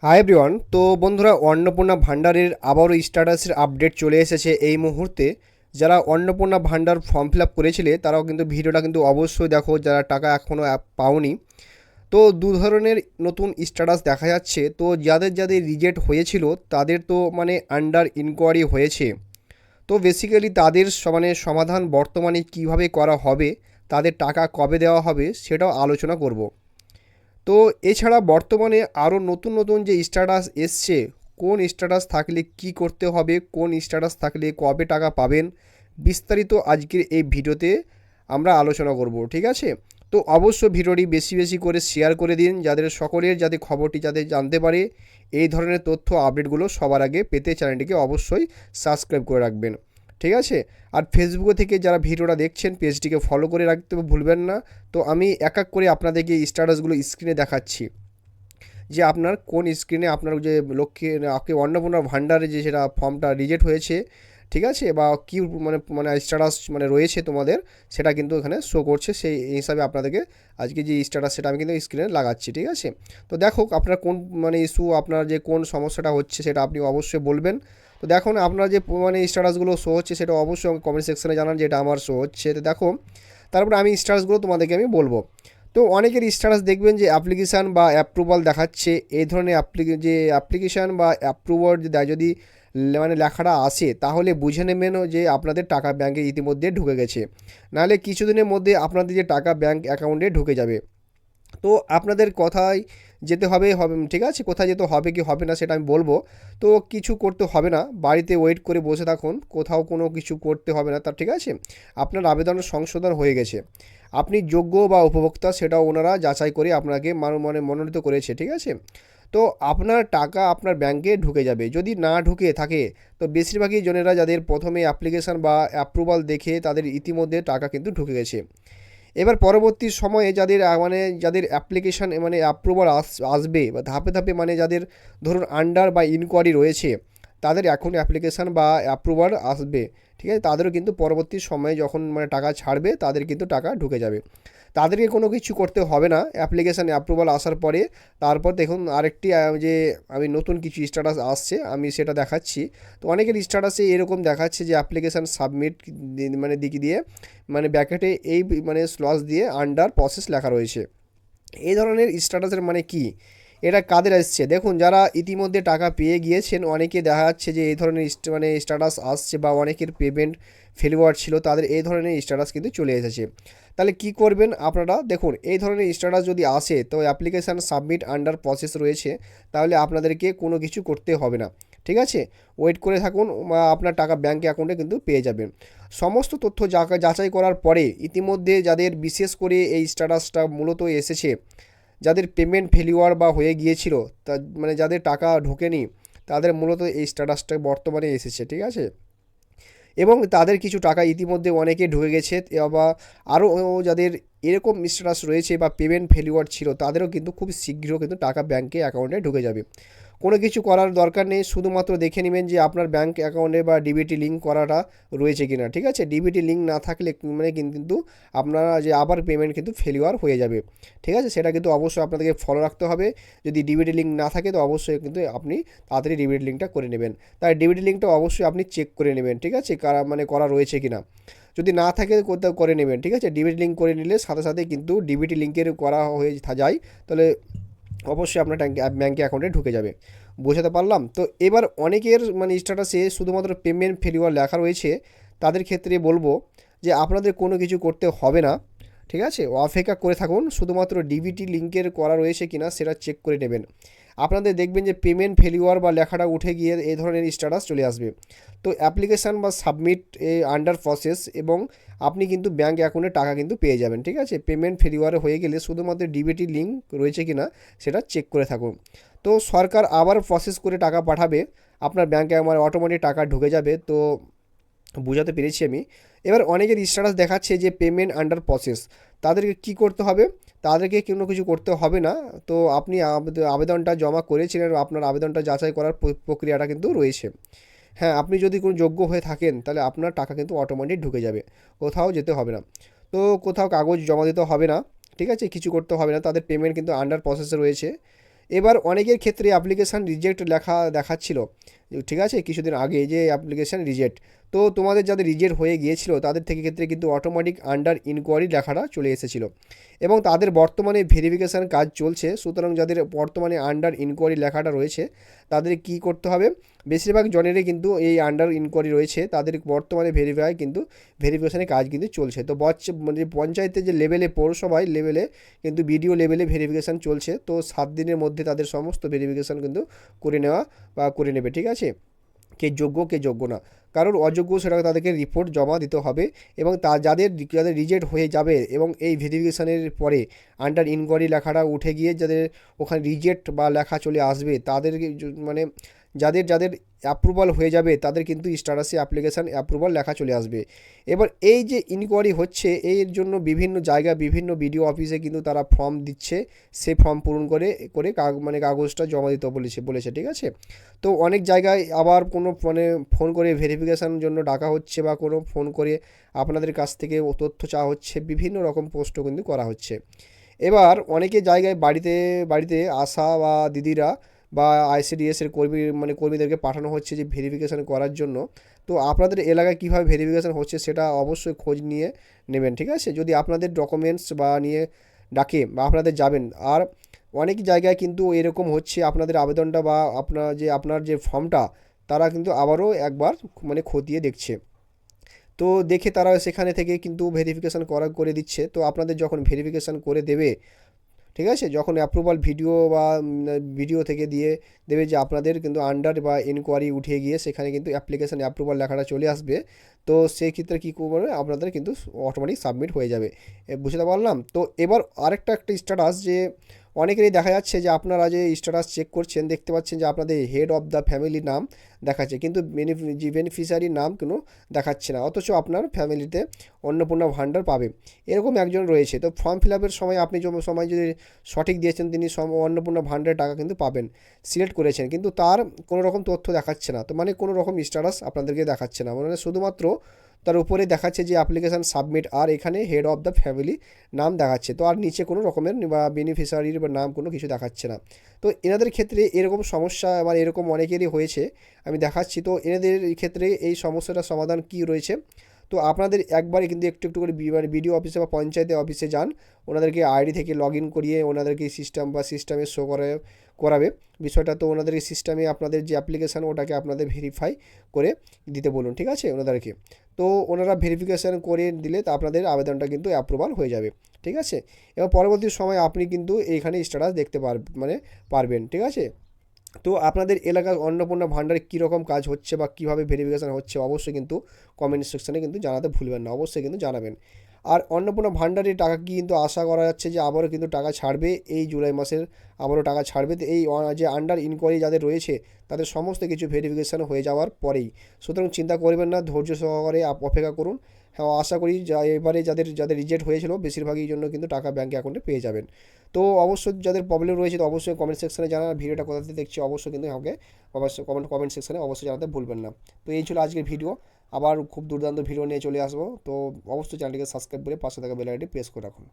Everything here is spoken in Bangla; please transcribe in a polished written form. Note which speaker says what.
Speaker 1: Hi everyone. তো বন্ধুরা, অন্নপূর্ণা ভান্ডারের আবারও স্ট্যাটাসের আপডেট চলে এসেছে এই মুহূর্তে। যারা অন্নপূর্ণা ভান্ডার ফর্ম ফিল আপ করেছিলে তারাও কিন্তু ভিডিওটা কিন্তু অবশ্যই দেখো, যারা টাকা এখনও পাওনি। তো দু ধরনের নতুন স্ট্যাটাস দেখা যাচ্ছে। তো যাদের যাদের রিজেক্ট হয়েছিল তাদের তো মানে আন্ডার ইনকোয়ারি হয়েছে। তো বেসিক্যালি তাদের মানে সমাধান বর্তমানে কিভাবে করা হবে, তাদের টাকা কবে দেওয়া হবে সেটাও আলোচনা করব। তো এছাড়া বর্তমানে আরও নতুন নতুন যে স্ট্যাটাস এসছে, কোন স্ট্যাটাস থাকলে কি করতে হবে, কোন স্ট্যাটাস থাকলে কবে টাকা পাবেন, বিস্তারিত আজকের এই ভিডিওতে আমরা আলোচনা করব, ঠিক আছে? তো অবশ্য ভিডিওটি বেশি বেশি করে শেয়ার করে দিন, যাদের সকলের যাতে খবরটি যাতে জানতে পারে। এই ধরনের তথ্য আপডেটগুলো সবার আগে পেতে চ্যানেলটিকে অবশ্যই সাবস্ক্রাইব করে রাখবেন, ঠিক আছে? আর ফেসবুকে থেকে যারা ভিডিওটা দেখছেন পেজটিকে ফলো করে রাখতে ভুলবেন না। তো আমি এক এক করে আপনাদেরকে স্ট্যাটাসগুলো স্ক্রিনে দেখাচ্ছি, যে আপনার কোন স্ক্রিনে আপনার যে লক্ষ্মী আপনি অন্নপূর্ণা ভাণ্ডারে যে সেটা ফর্মটা রিজেক্ট হয়েছে, ঠিক আছে, বা কী মানে মানে স্ট্যাটাস মানে রয়েছে তোমাদের, সেটা কিন্তু এখানে শো করছে। সেই হিসাবে আপনাদেরকে আজকে যে স্ট্যাটাস সেটা আমি কিন্তু স্ক্রিনে লাগাচ্ছি, ঠিক আছে? তো দেখো আপনার কোন মানে ইস্যু, আপনার যে কোন সমস্যাটা হচ্ছে সেটা আপনি অবশ্যই বলবেন। তো দেখুন আপনার যে মানে স্ট্যাটাসগুলো শো হচ্ছে সেটা অবশ্যই কমেন্ট সেকশনে জানান যে এটা আমার শো হচ্ছে। তো দেখো, তারপরে আমি স্ট্যাটাসগুলো তোমাদেরকে আমি বলবো। তো অনেকের স্ট্যাটাস দেখবেন যে অ্যাপ্লিকেশান বা অ্যাপ্রুভাল দেখাচ্ছে। এই ধরনের যে অ্যাপ্লিকেশান বা অ্যাপ্রুভাল যদি মানে লেখাটা আসে, তাহলে বুঝে নেবেন যে আপনাদের টাকা ব্যাঙ্কে ইতিমধ্যে ঢুকে গেছে। নাহলে কিছুদিনের মধ্যে আপনাদের যে টাকা ব্যাঙ্ক অ্যাকাউন্টে ঢুকে যাবে। তো আপনাদের কথায় যেতে হবে হবে ঠিক আছে, কোথায় যেতে হবে কি হবে না সেটা আমি বলবো। তো কিছু করতে হবে না, বাড়িতে ওয়েট করে বসে থাকুন, কোথাও কোনো কিছু করতে হবে না তার, ঠিক আছে? আপনার আবেদনের সংশোধন হয়ে গেছে, আপনি যোগ্য বা উপভোক্তা সেটাও ওনারা যাচাই করে আপনাকে মানে মনোনীত করেছে, ঠিক আছে? তো আপনার টাকা আপনার ব্যাংকে ঢুকে যাবে। যদি না ঢুকে থাকে তো বেশিরভাগই জনেরা যাদের প্রথমে অ্যাপ্লিকেশান বা অ্যাপ্রুভাল দেখে তাদের ইতিমধ্যে টাকা কিন্তু ঢুকে গেছে। এবার পরবর্তী সময়ে যাদের মানে যাদের অ্যাপ্লিকেশান মানে অ্যাপ্রুভাল আসবে বা ধাপে ধাপে মানে যাদের ধরুন আন্ডার বা ইনকোয়ারি রয়েছে, তাদের এখন অ্যাপ্লিকেশান বা অ্যাপ্রুভাল আসবে, ঠিক আছে? তাদেরও কিন্তু পরবর্তী সময়ে যখন মানে টাকা ছাড়বে তাদের কিন্তু টাকা ঢুকে যাবে। তাদেরকে কোনো কিছু করতে হবে না অ্যাপ্লিকেশান অ্যাপ্রুভাল আসার পরে। তারপর দেখুন আরেকটি যে আমি নতুন কিছু স্ট্যাটাস আসছে আমি সেটা দেখাচ্ছি। তো অনেকের স্ট্যাটাসে এরকম দেখাচ্ছে যে অ্যাপ্লিকেশান সাবমিট মানে দিকে দিয়ে মানে ব্যাকেটে এই মানে স্লস দিয়ে আন্ডার প্রসেস লেখা রয়েছে। এই ধরনের স্ট্যাটাসের মানে কি, এটা কাদের আসছে দেখুন, যারা ইতিমধ্যে টাকা পেয়ে গিয়েছেন অনেকে দেখা যাচ্ছে যে এই ধরনের মানে স্ট্যাটাস আসছে, বা অনেকের পেমেন্ট ফেলিওয়ার ছিল তাদের এই ধরনের স্ট্যাটাস কিন্তু চলে এসেছে। তাহলে কি করবেন আপনারা, দেখুন এই ধরনের স্ট্যাটাস যদি আসে তো অ্যাপ্লিকেশান সাবমিট আন্ডার প্রসেস রয়েছে, তাহলে আপনাদেরকে কোনো কিছু করতে হবে না, ঠিক আছে? ওয়েট করে থাকুন, আপনার টাকা ব্যাঙ্ক অ্যাকাউন্টে কিন্তু পেয়ে যাবেন। সমস্ত তথ্য যাচাই করার পরে ইতিমধ্যে যাদের বিশেষ করে এই স্ট্যাটাসটা মূলত এসেছে, যাদের পেমেন্ট ফেলিওয়ার বা হয়ে গিয়েছিল, তা মানে যাদের টাকা ঢোকেনি, তাদের মূলত এই স্ট্যাটাসটা বর্তমানে এসেছে, ঠিক আছে? এবং তাদের কিছু টাকা ইতিমধ্যে অনেকে ঢুকে গেছে, বা আরও যাদের এরকম স্ট্যাটাস রয়েছে বা পেমেন্ট ফেলিওয়ার ছিল তাদেরও কিন্তু খুব শীঘ্র কিন্তু টাকা ব্যাঙ্কে অ্যাকাউন্টে ঢুকে যাবে। কোনো কিছু করার দরকার নেই, শুধুমাত্র দেখে নেবেন যে আপনার ব্যাঙ্ক অ্যাকাউন্টে বা ডিবিটি লিঙ্ক করাটা রয়েছে কিনা, ঠিক আছে? ডিবিটি লিঙ্ক না থাকলে মানে কিন্তু আপনারা যে আবার পেমেন্ট কিন্তু ফেলিওয়ার হয়ে যাবে, ঠিক আছে? সেটা কিন্তু অবশ্যই আপনাদেরকে ফলো রাখতে হবে। যদি ডিবিটি লিঙ্ক না থাকে তো অবশ্যই কিন্তু আপনি তাড়াতাড়ি ডিবিটি লিঙ্কটা করে নেবেন। তাই ডিবিটি লিঙ্কটা অবশ্যই আপনি চেক করে নেবেন, ঠিক আছে, কারা মানে করা রয়েছে কিনা। যদি না থাকে কোথাও করে নেবেন, ঠিক আছে? ডিবিটি লিঙ্ক করে নিলে সাথে সাথে কিন্তু ডিবিটি লিঙ্কের করা হয়ে যায়, তাহলে অবশ্যই আপনার ব্যাঙ্কে অ্যাকাউন্টে ঢুকে যাবে। বোঝাতে পারলাম? তো এবার অনেকের মানে স্ট্যাটাসে শুধুমাত্র পেমেন্ট ফেলিওয়ার লেখা রয়েছে, তাদের ক্ষেত্রে বলবো যে আপনাদের কোনো কিছু করতে হবে না, ঠিক আছে? অপেক্ষা করে থাকুন, শুধুমাত্র ডিবিটি লিঙ্কের করা রয়েছে কিনা সেটা চেক করে নেবেন। আপনাদের দেখবেন যে পেমেন্ট ফেলিওয়ার বা লেখাটা উঠে গিয়ে এই ধরনের স্ট্যাটাস চলে আসবে। তো অ্যাপ্লিকেশান বা সাবমিট আন্ডার প্রসেস, এবং আপনি কিন্তু ব্যাঙ্ক অ্যাকাউন্টে টাকা কিন্তু পেয়ে যাবেন, ঠিক আছে? পেমেন্ট ফেলিওয়ারে হয়ে গেলে শুধুমাত্র ডিবিটি লিঙ্ক রয়েছে কিনা সেটা চেক করে থাকুন। তো সরকার আবার প্রসেস করে টাকা পাঠাবে, আপনার ব্যাঙ্কে আমার অটোমেটিক টাকা ঢুকে যাবে। তো বোঝাতে পেরেছি আমি। এবার অনেকের স্ট্যাটাস দেখাচ্ছে যে পেমেন্ট আন্ডার প্রসেস, তাদেরকে কি করতে হবে, তাদেরকে কোনো কিছু করতে হবে না। তো আপনি আবেদনটা জমা করেছিলেন, আপনার আবেদনটা যাচাই করার প্রক্রিয়াটা কিন্তু রয়েছে। হ্যাঁ, আপনি যদি কোনো যোগ্য হয়ে থাকেন তাহলে আপনার টাকা কিন্তু অটোমেটিক ঢুকে যাবে, কোথাও যেতে হবে না। তো কোথাও কাগজ জমা দিতে হবে না, ঠিক আছে, কিছু করতে হবে না, তাদের পেমেন্ট কিন্তু আন্ডার প্রসেসে রয়েছে। এবার অনেকের ক্ষেত্রে অ্যাপ্লিকেশান রিজেক্ট লেখা দেখাচ্ছিল, ঠিক আছে, কিছুদিন আগে যে অ্যাপ্লিকেশান রিজেক্ট। তো তোমাদের যাদের রিজেক্ট হয়ে গিয়েছিল তাদের থেকে ক্ষেত্রে কিন্তু অটোমেটিক আন্ডার ইনকোয়ারি লেখাটা চলে এসেছিলো এবং তাদের বর্তমানে ভেরিফিকেশান কাজ চলছে। সুতরাং যাদের বর্তমানে আন্ডার ইনকোয়ারি লেখাটা রয়েছে তাদের কি করতে হবে, বেশিরভাগ জনেরই কিন্তু এই আন্ডার ইনকোয়ারি রয়েছে, তাদের বর্তমানে ভেরিফিকেশানের কাজ কিন্তু চলছে। তো মানে পঞ্চায়েতের যে লেভেলে, পৌরসভায় লেভেলে কিন্তু বিডিও লেভেলে ভেরিফিকেশান চলছে। তো 7 দিনের মধ্যে তাদের সমস্ত ভেরিফিকেশান কিন্তু করে নেওয়া বা করে নেবে, ঠিক আছে। কে যোগ্য কে যোগ্য না, কারোর অযোগ্য সেটা তাদেরকে রিপোর্ট জমা দিতে হবে। এবং যাদের যাদের রিজেক্ট হয়ে যাবে এবং এই ভেরিফিকেশানের পরে আন্ডার ইনকোয়ারি লেখাটা উঠে গিয়ে যাদের ওখানে রিজেক্ট বা লেখা চলে আসবে তাদের মানে যাদের যাদের অ্যাপ্রুভাল হয়ে যাবে তাদের কিন্তু স্ট্যাটাসে অ্যাপ্লিকেশান অ্যাপ্রুভাল লেখা চলে আসবে। এবার এই যে ইনকোয়ারি হচ্ছে এর জন্য বিভিন্ন জায়গায় বিভিন্ন বিডিও অফিসে কিন্তু তারা ফর্ম দিচ্ছে, সেই ফর্ম পূরণ করে করে মানে কাগজটা জমা দিতে বলেছে, ঠিক আছে। তো অনেক জায়গায় আবার কোনো মানে ফোন করে ভেরিফিকেশানের জন্য ডাকা হচ্ছে বা কোনো ফোন করে আপনাদের কাছ থেকে তথ্য চাওয়া হচ্ছে, বিভিন্ন রকম পোস্টও কিন্তু করা হচ্ছে। এবার অনেকে জায়গায় বাড়িতে বাড়িতে আশা বা দিদিরা বা আইসিডিএসের কর্মীদেরকে পাঠানো হচ্ছে যে ভেরিফিকেশান করার জন্য। তো আপনাদের এলাকায় কীভাবে ভেরিফিকেশান হচ্ছে সেটা অবশ্যই খোঁজ নিয়ে নেবেন, ঠিক আছে, যদি আপনাদের ডকুমেন্টস বা নিয়ে ডাকে বা আপনাদের যাবেন। আর অনেক জায়গায় কিন্তু এরকম হচ্ছে আপনাদের আবেদনটা বা আপনার যে ফর্মটা তারা কিন্তু আবারও একবার মানে খতিয়ে দেখছে। তো দেখে তারা সেখানে থেকে কিন্তু ভেরিফিকেশান করে দিচ্ছে। তো আপনাদের যখন ভেরিফিকেশান করে দেবে, ঠিক আছে, যখন অ্যাপ্রুভাল ভিডিও বা ভিডিও থেকে দিয়ে দেবে যে আপনাদের কিন্তু আন্ডার বা ইনকোয়ারি উঠে গিয়ে সেখানে কিন্তু অ্যাপ্লিকেশান অ্যাপ্রুভাল লেখাটা চলে আসবে। তো সেই ক্ষেত্রে কী করবে, আপনাদের কিন্তু অটোমেটিক সাবমিট হয়ে যাবে। বুঝতে পারলাম। তো এবার আরেকটা স্ট্যাটাস যে অনেকেরই দেখা যাচ্ছে যে আপনারা যে স্ট্যাটাস চেক করছেন দেখতে পাচ্ছেন যে আপনাদের হেড অফ দ্য ফ্যামিলি নাম দেখাচ্ছে, কিন্তু বেনিফিশিয়ারির নাম কোনো দেখাচ্ছে না, অথচ আপনার ফ্যামিলিতে অন্নপূর্ণা ভাণ্ডার পাবে এরকম একজন রয়েছে। তো ফর্ম ফিল আপের সময় আপনি যে সময় যদি সঠিক দিয়েছেন তিনি অন্নপূর্ণা ভাণ্ডারের টাকা কিন্তু পাবেন, সিলেক্ট করেছেন, কিন্তু তার কোনো রকম তথ্য দেখাচ্ছে না। তো মানে কোনো রকম স্ট্যাটাস আপনাদেরকে দেখাচ্ছে না, মানে শুধুমাত্র তার উপরে দেখাচ্ছে যে অ্যাপ্লিকেশান সাবমিট, আর এখানে হেড অফ দ্য ফ্যামিলি নাম দেখাচ্ছে। তো আর নিচে কোনো রকমের বা বেনিফিশিয়ারির বা নাম কোনো কিছু দেখাচ্ছে না। তো এনাদের ক্ষেত্রে এরকম সমস্যা মানে এরকম অনেকেরই হয়েছে, আমি দেখাচ্ছি। তো এনাদের ক্ষেত্রে এই সমস্যাটার সমাধান কি রয়েছে, তো আপনাদের একবারে কিন্তু একটু একটু করে মানে বিডিও অফিসে বা পঞ্চায়েতের অফিসে যান, ওনাদেরকে আইডি থেকে লগ ইন করিয়ে ওনাদেরকে সিস্টেমে শো করাবে বিষয়টা। তো ওনাদেরকে সিস্টেমে আপনাদের যে অ্যাপ্লিকেশান ওটাকে আপনাদের ভেরিফাই করে দিতে বলুন, ঠিক আছে, ওনাদেরকে। তো ওনারা ভেরিফিকেশান করে দিলে তা আপনাদের আবেদনটা কিন্তু অ্যাপ্রুভাল হয়ে যাবে, ঠিক আছে। এবং পরবর্তী সময় আপনি কিন্তু এইখানে স্ট্যাটাস দেখতে পারবেন, ঠিক আছে। তো আপনাদের এলাকার অন্নপূর্ণা ভাণ্ডারে কীরকম কাজ হচ্ছে বা কীভাবে ভেরিফিকেশান হচ্ছে অবশ্যই কিন্তু কমেন্ট সেকশানে কিন্তু জানাতে ভুলবেন না, অবশ্যই কিন্তু জানাবেন। আর অন্নপূর্ণা ভাণ্ডারের টাকা কিন্তু আশা করা যাচ্ছে যে আবারও কিন্তু টাকা ছাড়বে এই জুলাই মাসের, আবারও টাকা ছাড়বে। তো এই যে আন্ডার ইনকোয়ারি যাদের রয়েছে তাদের সমস্ত কিছু ভেরিফিকেশান হয়ে যাওয়ার পরেই, সুতরাং চিন্তা করবেন না, ধৈর্য সহকারে অপেক্ষা করুন। হ্যাঁ, আশা করি এবারে যাদের যাদের রিজেক্ট হয়েছিল বেশিরভাগই জন্য কিন্তু টাকা ব্যাঙ্ক অ্যাকাউন্টে পেয়ে যাবেন। তো অবশ্যই যাদের প্রবলেম রয়েছে তো অবশ্যই কমেন্ট সেকশনে জানান। ভিডিওটা কোথা থেকে দেখছি অবশ্যই কিন্তু আমাকে অবশ্যই কমেন্ট সেকশনে অবশ্যই জানাতে ভুলবেন না। তো এই ছিল আজকের ভিডিও, আবার খুব দুর্দান্ত ভিডিও নিয়ে চলে আসবো। তো অবশ্যই চ্যানেলটিকে সাবস্ক্রাইব করে পাশে থাকা বেল আইকনটি প্রেস করে রাখুন।